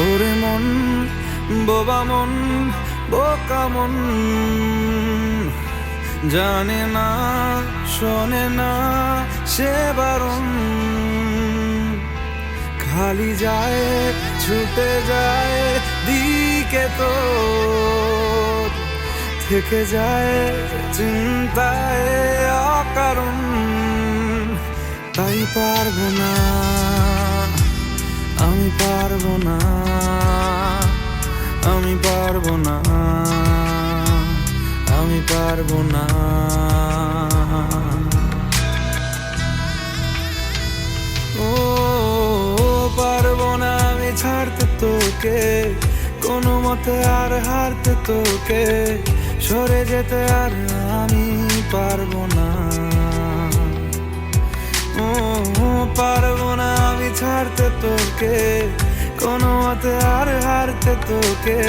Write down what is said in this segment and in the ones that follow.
ওরে মন, বোবা মন, বোকা মন, জানে না শোনে না সে বারণ, খালি যায় ছুটে যায় দিকে তোর, থেকে যায় চিন্তায় অকারণ। তাই পারবো না, আমি পারবো না, আমি পারবো না, আমি পারবো না। ও পারবো না আমি ছাড়তে তোকে, কোনো মতে আর হারতে তোকে, সরে যেতে আর আমি পারবো না। ও পারবো না আমি ছাড়তে তোকে, কোনো মতে আর হারতে তোকে,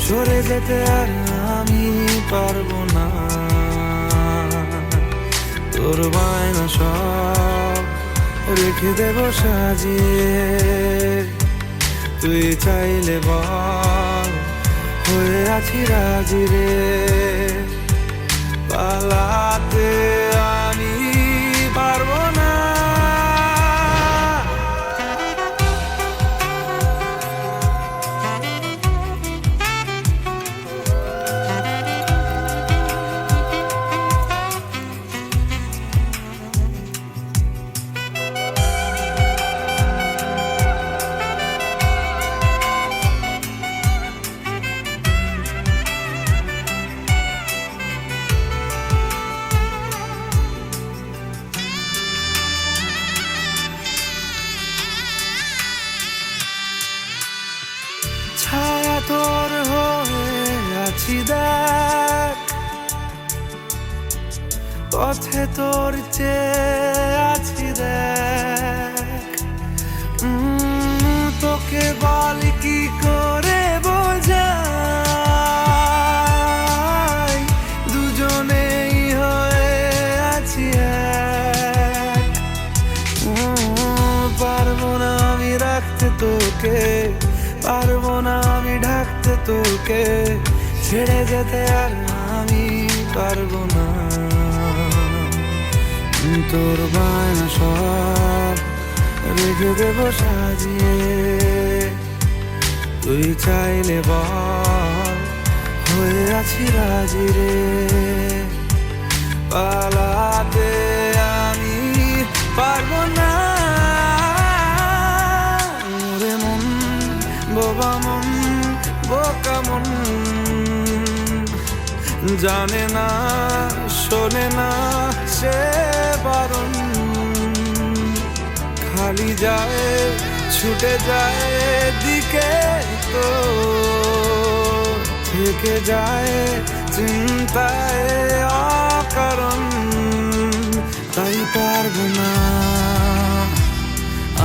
সরে যেতে আর আমি পারবো না। তোর বায়না সব রেখে দেব সাজিয়ে, তুই চাইলে বল হয়ে আছি রাজি রে, পালাতে আমি পারবো না। ছায়া তোর হয়ে আছি দেখ, পথে তোর চেয়ে আছি দেখ, তোকে বল কি করে বোঝাই, দুজনেই হয়ে আছি এক। পারবো না আমি রাখতে তোকে, পারবো না আমি ঢাকতে তোকে, ছেড়ে যেতে আর আমি পারবো না। তোর বায়না সব রেখে দেব সাজিয়ে, তুই চাইলে বল হয়ে আছি রাজি রে, পালাতে আমি পারবো না। ওরে মন, বোবা মন, বোকা মন, জানে না শোনে না সে বারণ, খালি যায় ছুটে যায় দিকে তো, থেকে যায় চিন্তায় অকারণ। তাই পারবো না,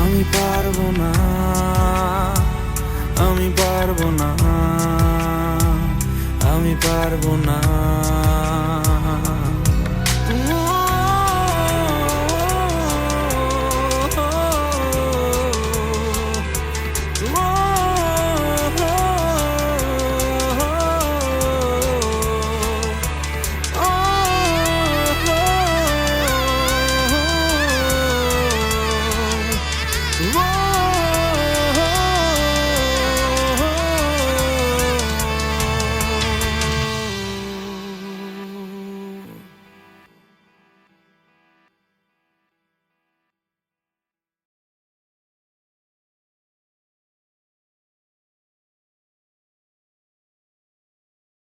আমি পারবো না, আমি পারবো না, আমি পারবো না।